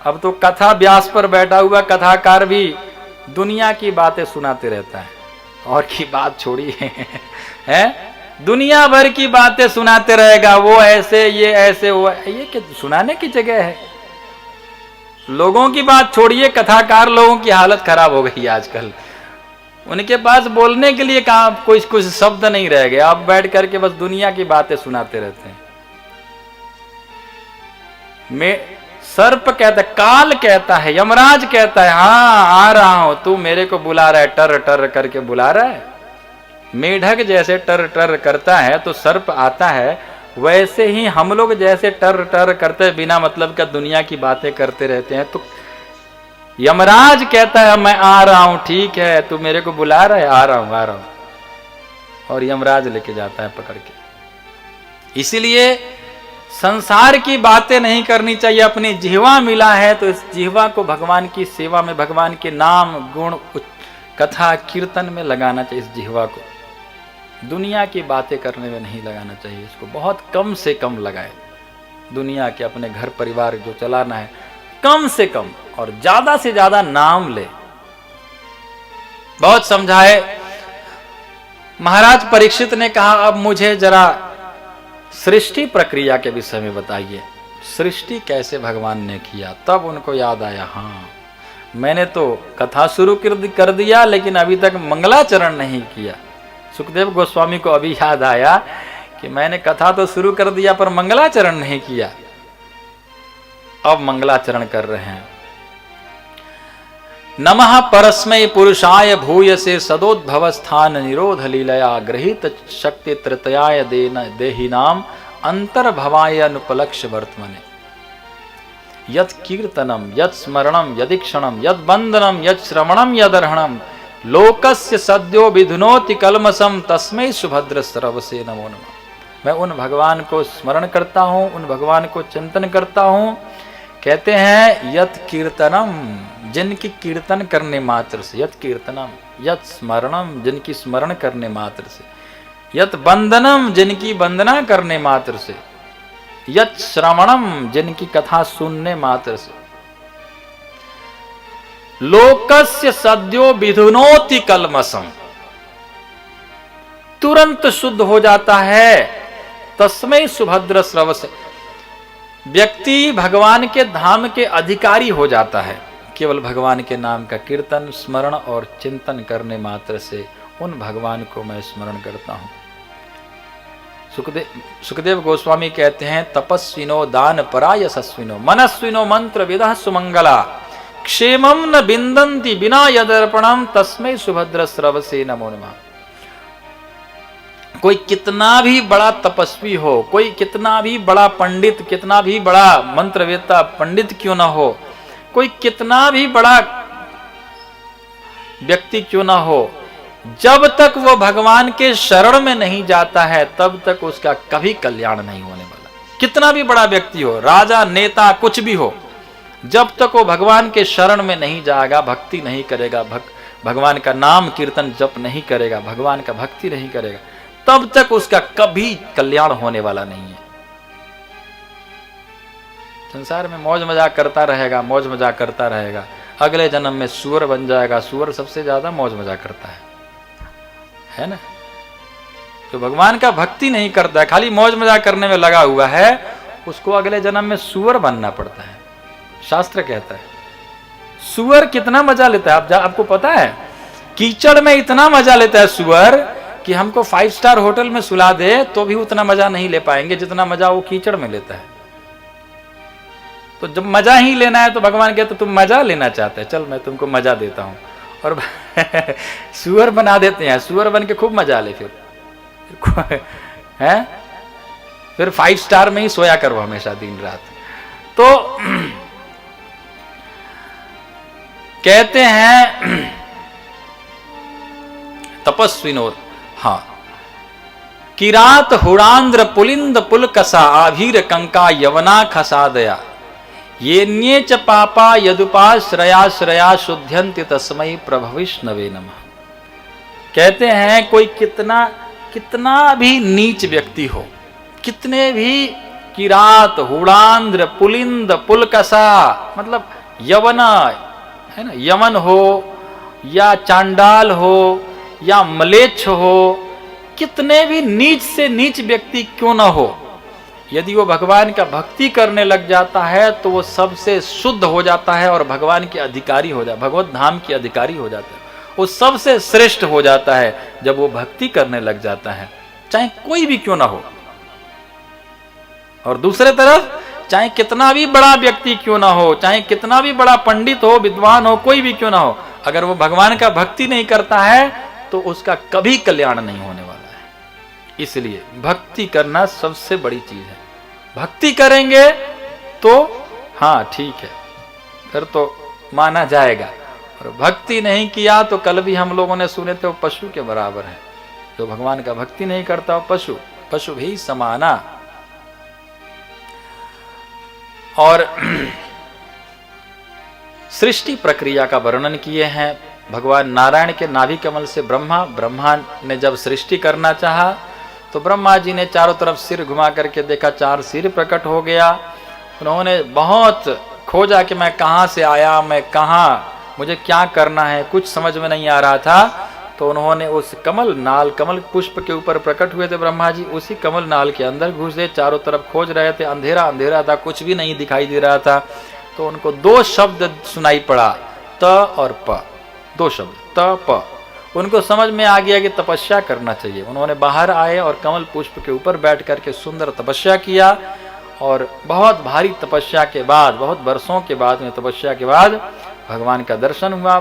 अब तो कथा व्यास पर बैठा हुआ कथाकार भी दुनिया की बातें सुनाते रहता है, और की बात छोड़िए है, दुनिया भर की बातें सुनाते रहेगा। वो ऐसे, ये ऐसे, वो ये क्या सुनाने की जगह है? लोगों की बात छोड़िए, कथाकार लोगों की हालत खराब हो गई आजकल। उनके पास बोलने के लिए कहां कुछ कुछ शब्द नहीं रह गए। आप बैठ करके बस दुनिया की बातें सुनाते रहते हैं। मैं सर्प कहता है, काल कहता है, यमराज कहता है, हाँ आ रहा हूं, तू मेरे को बुला रहा है, टर टर करके बुला रहा है। मेढक जैसे टर टर करता है तो सर्प आता है, वैसे ही हम लोग जैसे टर टर करते बिना मतलब का दुनिया की बातें करते रहते हैं। तो यमराज कहता है मैं आ रहा हूं, ठीक है, तू मेरे को बुला रहा है, आ रहा हूं आ रहा हूं, और यमराज लेके जाता है पकड़ के। इसीलिए संसार की बातें नहीं करनी चाहिए। अपनी जिह्वा मिला है तो इस जिह्वा को भगवान की सेवा में, भगवान के नाम गुण कथा कीर्तन में लगाना चाहिए। इस जिह्वा को दुनिया की बातें करने में नहीं लगाना चाहिए। इसको बहुत कम से कम लगाए। दुनिया के अपने घर परिवार जो चलाना है कम से कम, और ज्यादा से ज्यादा नाम ले। बहुत समझाए महाराज परीक्षित ने कहा, अब मुझे जरा सृष्टि प्रक्रिया के विषय में बताइए, सृष्टि कैसे भगवान ने किया। तब उनको याद आया, हाँ मैंने तो कथा शुरू कर दिया लेकिन अभी तक मंगलाचरण नहीं किया। सुखदेव गोस्वामी को अभी याद आया कि मैंने कथा तो शुरू कर दिया पर मंगलाचरण नहीं किया। अब मंगलाचरण कर रहे हैं। नमः परस्मै पुरुषाय भूयसे सदोद्भव स्थान निरोध लीलया गृहीत शक्ति तृतयाय देहिनाम अंतर्भवाय अनुपलक्ष्य वर्तमने। यत् कीर्तनम यत् स्मरणम यदीक्षणम यद बंदनम यत् श्रवणम यदर्हणम लोकस्य सद्यो विधुनोति कलमसम तस्मै सुभद्र सर्वसे नमो नमः। मैं उन भगवान को स्मरण करता हूँ, उन भगवान को चिंतन करता हूँ। कहते हैं यत् कीर्तनम, जिनकी कीर्तन करने मात्र से, यत् कीर्तनम, यत् स्मरणम, जिनकी स्मरण करने मात्र से, यत् वंदनम, जिनकी वंदना करने मात्र से, यत् श्रवणम, जिनकी कथा सुनने मात्र से, लोकस्य सद्यो विधुनोति कलमसम, तुरंत शुद्ध हो जाता है। तस्मै सुभद्र स्रवसे, व्यक्ति भगवान के धाम के अधिकारी हो जाता है केवल भगवान के नाम का कीर्तन, स्मरण और चिंतन करने मात्र से। उन भगवान को मैं स्मरण करता हूं। सुखदेव गोस्वामी कहते हैं, तपस्विनो दान पराय यशस्विनो मनस्विनो मंत्र विदः सुमंगला क्षेमम न बिंदन्ति बिना यदर्पणम तस्मै सुभद्र स्रवसे नमो नमः। कोई कितना भी बड़ा तपस्वी हो, कोई कितना भी बड़ा पंडित, कितना भी बड़ा मंत्रवेत्ता पंडित क्यों ना हो, कोई कितना भी बड़ा व्यक्ति क्यों ना हो, जब तक वो भगवान के शरण में नहीं जाता है तब तक उसका कभी कल्याण नहीं होने वाला। कितना भी बड़ा व्यक्ति हो, राजा, नेता, कुछ भी हो, जब तक वो भगवान के शरण में नहीं जाएगा, भक्ति नहीं करेगा, भगवान का नाम कीर्तन जप नहीं करेगा, भगवान का भक्ति नहीं करेगा, तब तक उसका कभी कल्याण होने वाला नहीं है। संसार में मौज मजाक करता रहेगा, मौज मजाक करता रहेगा, अगले जन्म में सुअर बन जाएगा। सुअर सबसे ज्यादा मौज मजाक करता है ना। जो भगवान का भक्ति नहीं करता है, खाली मौज मजाक करने में लगा हुआ है, उसको अगले जन्म में सुअर बनना पड़ता है। शास्त्र कहता है सुअर कितना मजा लेता है। आपको पता है, कीचड़ में इतना मजा लेता है सुअर कि हमको 5 स्टार होटल में सुला दे तो भी उतना मजा नहीं ले पाएंगे जितना मजा वो कीचड़ में लेता है। तो जब मजा ही लेना है तो भगवान कहते तुम मजा लेना चाहते हैं, चल मैं तुमको मजा देता हूं, और सुअर बना देते हैं। सुअर बन के खूब मजा ले फिर 5 स्टार में ही सोया करो हमेशा दिन रात। तो कहते हैं तपस्विनो, हाँ, किरात हुड़ांद्र पुलिंद पुलकसा आभीर कंका यवना खसादया ये न्येच पापा यदुपाश्रया श्रया शुद्ध्यन्ति तस्मै प्रभविष्णवे नमः। कहते हैं कोई कितना भी नीच व्यक्ति हो, कितने भी किरात, हुड़ांध्र, पुलिंद, पुलकसा, मतलब यवन है ना, यमन हो या चांडाल हो या मलेच्छ हो, कितने भी नीच से नीच व्यक्ति क्यों ना हो, यदि वो भगवान का भक्ति करने लग जाता है तो वो सबसे शुद्ध हो जाता है और भगवान के अधिकारी हो जाता है, भगवत धाम के अधिकारी हो जाता है, वो सबसे श्रेष्ठ हो जाता है जब वो भक्ति करने लग जाता है, चाहे कोई भी क्यों ना हो। और दूसरे तरफ चाहे कितना भी बड़ा व्यक्ति क्यों ना हो, चाहे कितना भी बड़ा पंडित हो, विद्वान हो, कोई भी क्यों ना हो, अगर वो भगवान का भक्ति नहीं करता है तो उसका कभी कल्याण नहीं होने वाला है। इसलिए भक्ति करना सबसे बड़ी चीज है। भक्ति करेंगे तो हाँ ठीक है, फिर तो माना जाएगा, और भक्ति नहीं किया तो कल भी हम लोगों ने सुने थे वो पशु के बराबर है। जो भगवान का भक्ति नहीं करता वो पशु, पशु भी समाना। और सृष्टि प्रक्रिया का वर्णन किए हैं। भगवान नारायण के नाभि कमल से ब्रह्मा ने जब सृष्टि करना चाहा तो ब्रह्मा जी ने चारों तरफ सिर घुमा करके देखा, 4 सिर प्रकट हो गया। उन्होंने बहुत खोजा कि मैं कहाँ से आया, मैं कहाँ, मुझे क्या करना है, कुछ समझ में नहीं आ रहा था। तो उन्होंने उस कमल नाल, कमल पुष्प के ऊपर प्रकट हुए थे ब्रह्मा जी, उसी कमल नाल के अंदर घुसे, चारों तरफ खोज रहे थे। अंधेरा अंधेरा था, कुछ भी नहीं दिखाई दे रहा था। तो उनको 2 शब्द सुनाई पड़ा, त और प, 2 शब्द त प। उनको समझ में आ गया कि तपस्या करना चाहिए। उन्होंने बाहर आए और कमल पुष्प के ऊपर बैठ करके सुंदर तपस्या किया। और बहुत भारी तपस्या के बाद, बहुत वर्षों के बाद में तपस्या के बाद भगवान का दर्शन हुआ।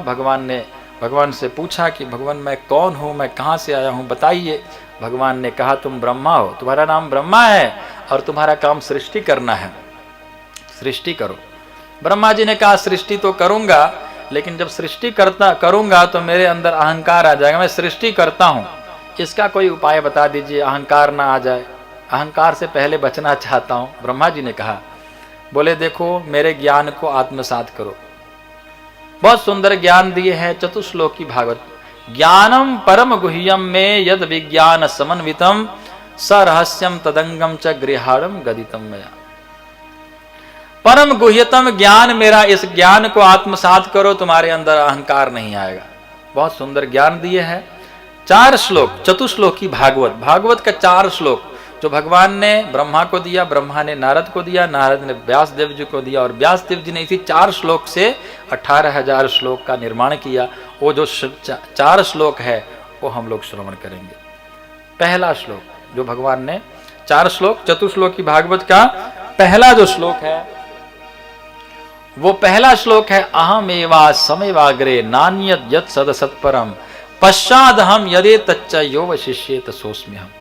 भगवान से पूछा कि भगवान मैं कौन हूँ, मैं कहाँ से आया हूँ, बताइए। भगवान ने कहा तुम ब्रह्मा हो, तुम्हारा नाम ब्रह्मा है और तुम्हारा काम सृष्टि करना है, सृष्टि करो। ब्रह्मा जी ने कहा सृष्टि तो करूंगा, लेकिन जब सृष्टि करूंगा तो मेरे अंदर अहंकार आ जाएगा। मैं सृष्टि करता हूँ, इसका कोई उपाय बता दीजिए, अहंकार ना आ जाए, अहंकार से पहले बचना चाहता हूँ। ब्रह्मा जी ने कहा, बोले देखो मेरे ज्ञान को आत्मसात करो। बहुत सुंदर ज्ञान दिए हैं चतुश्लोकी भागवत। ज्ञानम परम गुह्यम में यद विज्ञान समन्वितम स रहस्यम तदंगम च गृहाणम गदितम मया। परम गुह्यतम ज्ञान मेरा, इस ज्ञान को आत्मसात करो, तुम्हारे अंदर अहंकार नहीं आएगा। बहुत सुंदर ज्ञान दिए हैं। 4 श्लोक चतुश्लोकी भागवत, भागवत का 4 श्लोक जो भगवान ने ब्रह्मा को दिया, ब्रह्मा ने नारद को दिया, नारद ने व्यास देव जी को दिया और व्यास देव जी ने इसी 4 श्लोक से 18,000 श्लोक का निर्माण किया। वो जो 4 श्लोक है वो हम लोग श्रवण करेंगे। पहला श्लोक जो भगवान ने 4 श्लोक चतुश्लोकी भागवत का पहला जो श्लोक है वो पहला श्लोक है, अहमेवा समेवाग्रे नान्यत यत् सदसत्परम पश्चाद हम यदे तच्च यो वशिष्येत सोस्म्यहम्।